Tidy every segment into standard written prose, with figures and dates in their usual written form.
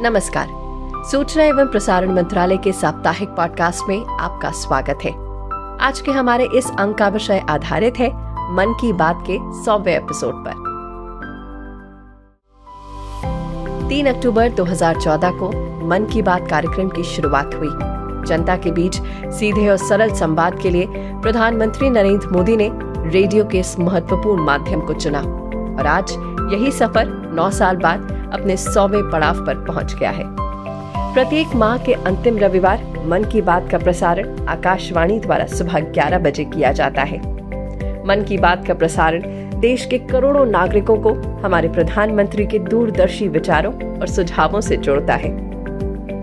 नमस्कार। सूचना एवं प्रसारण मंत्रालय के साप्ताहिक पॉडकास्ट में आपका स्वागत है। आज के हमारे इस अंक का विषय आधारित है मन की बात के 100वें एपिसोड पर। 3 अक्टूबर 2014 को मन की बात कार्यक्रम की शुरुआत हुई। जनता के बीच सीधे और सरल संवाद के लिए प्रधानमंत्री नरेंद्र मोदी ने रेडियो के इस महत्वपूर्ण माध्यम को चुना और आज यही सफर 9 साल बाद अपने 100वें पड़ाव पर पहुंच गया है। प्रत्येक माह के अंतिम रविवार मन की बात का प्रसारण आकाशवाणी द्वारा सुबह 11 बजे किया जाता है। मन की बात का प्रसारण देश के करोड़ों नागरिकों को हमारे प्रधानमंत्री के दूरदर्शी विचारों और सुझावों से जोड़ता है।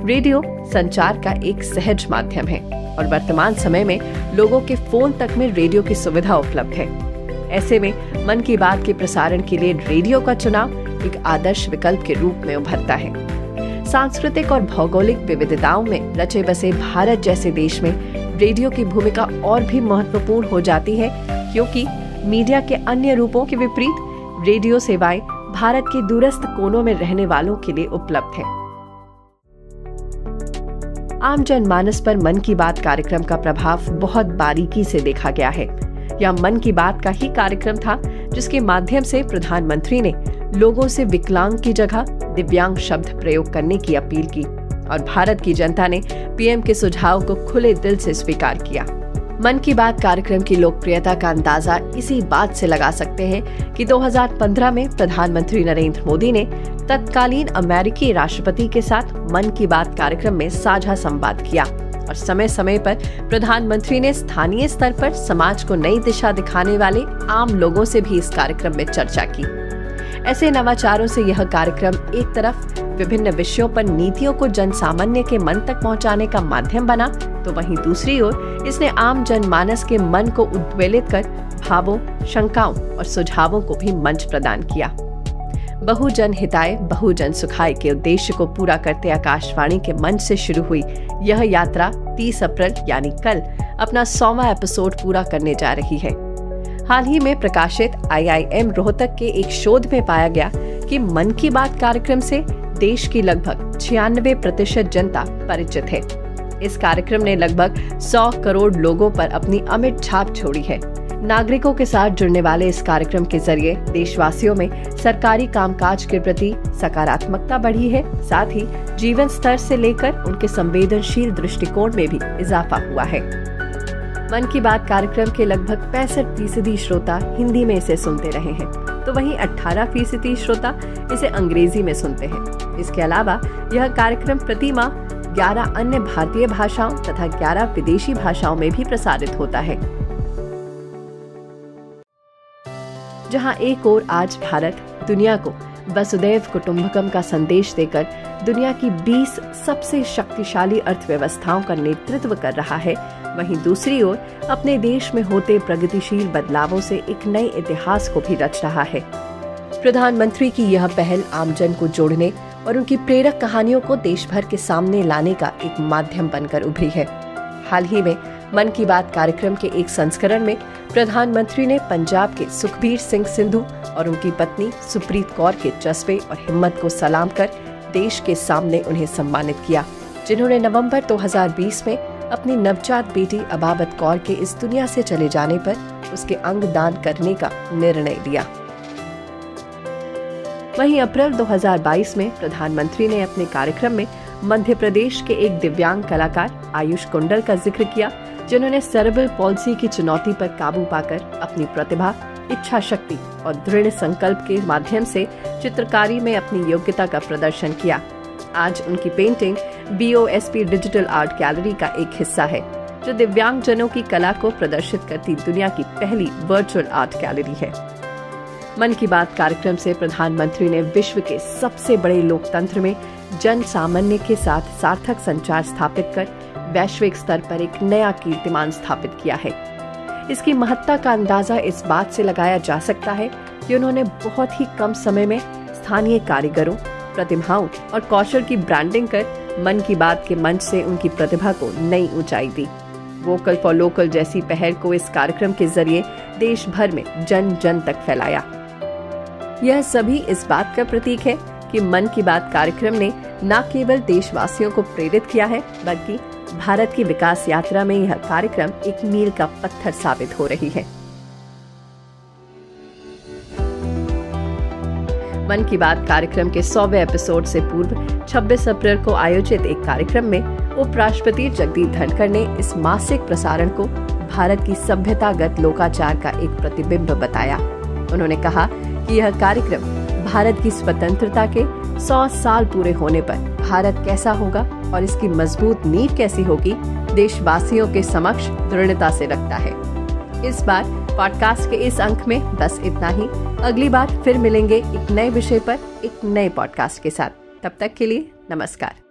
रेडियो संचार का एक सहज माध्यम है और वर्तमान समय में लोगों के फोन तक में रेडियो की सुविधा उपलब्ध है। ऐसे में मन की बात के प्रसारण के लिए रेडियो का चुनाव एक आदर्श विकल्प के रूप में उभरता है। सांस्कृतिक और भौगोलिक विविधताओं में रचे बसे भारत जैसे देश में रेडियो की भूमिका और भी महत्वपूर्ण हो जाती है, क्योंकि मीडिया के अन्य रूपों के विपरीत रेडियो सेवाएं भारत के दूरस्थ कोनों में रहने वालों के लिए उपलब्ध हैं। आम जनमानस पर मन की बात कार्यक्रम का प्रभाव बहुत बारीकी से देखा गया है। यह मन की बात का ही कार्यक्रम था जिसके माध्यम से प्रधानमंत्री ने लोगों से विकलांग की जगह दिव्यांग शब्द प्रयोग करने की अपील की और भारत की जनता ने पीएम के सुझाव को खुले दिल से स्वीकार किया। मन की बात कार्यक्रम की लोकप्रियता का अंदाजा इसी बात से लगा सकते हैं कि 2015 में प्रधानमंत्री नरेंद्र मोदी ने तत्कालीन अमेरिकी राष्ट्रपति के साथ मन की बात कार्यक्रम में साझा संवाद किया और समय समय पर प्रधानमंत्री ने स्थानीय स्तर पर समाज को नई दिशा दिखाने वाले आम लोगों से भी इस कार्यक्रम में चर्चा की। ऐसे नवाचारों से यह कार्यक्रम एक तरफ विभिन्न विषयों पर नीतियों को जन सामान्य के मन तक पहुंचाने का माध्यम बना, तो वहीं दूसरी ओर इसने आम जनमानस के मन को उद्वेलित कर भावों, शंकाओं और सुझावों को भी मंच प्रदान किया। बहुजन हिताय बहुजन सुखाय के उद्देश्य को पूरा करते आकाशवाणी के मंच से शुरू हुई यह यात्रा 30 अप्रैल यानी कल अपना 100वां एपिसोड पूरा करने जा रही है। हाल ही में प्रकाशित IIM रोहतक के एक शोध में पाया गया कि मन की बात कार्यक्रम से देश की लगभग 96% जनता परिचित है। इस कार्यक्रम ने लगभग 100 करोड़ लोगों पर अपनी अमिट छाप छोड़ी है। नागरिकों के साथ जुड़ने वाले इस कार्यक्रम के जरिए देशवासियों में सरकारी कामकाज के प्रति सकारात्मकता बढ़ी है, साथ ही जीवन स्तर से लेकर उनके संवेदनशील दृष्टिकोण में भी इजाफा हुआ है। मन की बात कार्यक्रम के लगभग 65% श्रोता हिंदी में इसे सुनते रहे हैं, तो वहीं 18% श्रोता इसे अंग्रेजी में सुनते हैं। इसके अलावा यह कार्यक्रम प्रति माह 11 अन्य भारतीय भाषाओं तथा 11 विदेशी भाषाओं में भी प्रसारित होता है। जहां एक ओर आज भारत दुनिया को वसुधैव कुटुंबकम का संदेश देकर दुनिया की 20 सबसे शक्तिशाली अर्थव्यवस्थाओं का नेतृत्व कर रहा है, वहीं दूसरी ओर अपने देश में होते प्रगतिशील बदलावों से एक नए इतिहास को भी रच रहा है। प्रधानमंत्री की यह पहल आमजन को जोड़ने और उनकी प्रेरक कहानियों को देश भर के सामने लाने का एक माध्यम बनकर उभरी है। हाल ही में मन की बात कार्यक्रम के एक संस्करण में प्रधानमंत्री ने पंजाब के सुखबीर सिंह सिंधु और उनकी पत्नी सुप्रीत कौर के जज्बे और हिम्मत को सलाम कर देश के सामने उन्हें सम्मानित किया, जिन्होंने नवंबर 2020 में अपनी नवजात बेटी अबाबत कौर के इस दुनिया से चले जाने पर उसके अंग दान करने का निर्णय लिया। वहीं अप्रैल 2022 में प्रधानमंत्री ने अपने कार्यक्रम में मध्य प्रदेश के एक दिव्यांग कलाकार आयुष कुंडल का जिक्र किया, जिन्होंने सेरेब्रल पॉल्सी की चुनौती पर काबू पाकर अपनी प्रतिभा, इच्छा शक्ति और दृढ़ संकल्प के माध्यम से चित्रकारी में अपनी योग्यता का प्रदर्शन किया। आज उनकी painting BOSP digital art gallery का एक हिस्सा है, जो दिव्यांग जनों की कला को प्रदर्शित करती दुनिया की पहली वर्चुअल आर्ट गैलरी है। मन की बात कार्यक्रम से प्रधानमंत्री ने विश्व के सबसे बड़े लोकतंत्र में जन सामान्य के साथ सार्थक संचार स्थापित कर वैश्विक स्तर पर एक नया कीर्तिमान स्थापित किया है। इसकी महत्ता का अंदाजा इस बात से लगाया जा सकता है कि उन्होंने बहुत ही कम समय में स्थानीय कारीगरों, प्रतिभाओं और कौशल की ब्रांडिंग कर मन की बात के मंच से उनकी प्रतिभा को नई ऊंचाई दी। वोकल फॉर लोकल जैसी पहल को इस कार्यक्रम के जरिए देश भर में जन जन तक फैलाया। यह सभी इस बात का प्रतीक है कि मन की बात कार्यक्रम ने न केवल देशवासियों को प्रेरित किया है, बल्कि भारत की विकास यात्रा में यह कार्यक्रम एक मील का पत्थर साबित हो रही है। मन की बात कार्यक्रम के 100वें एपिसोड से पूर्व 26 अप्रैल को आयोजित एक कार्यक्रम में उपराष्ट्रपति जगदीप धनखड़ ने इस मासिक प्रसारण को भारत की सभ्यतागत लोकाचार का एक प्रतिबिंब बताया। उन्होंने कहा कि यह कार्यक्रम भारत की स्वतंत्रता के 100 साल पूरे होने पर भारत कैसा होगा और इसकी मजबूत नींव कैसी होगी, देशवासियों के समक्ष दृढ़ता से रखता है। इस बार पॉडकास्ट के इस अंक में बस इतना ही। अगली बार फिर मिलेंगे एक नए विषय पर एक नए पॉडकास्ट के साथ। तब तक के लिए नमस्कार।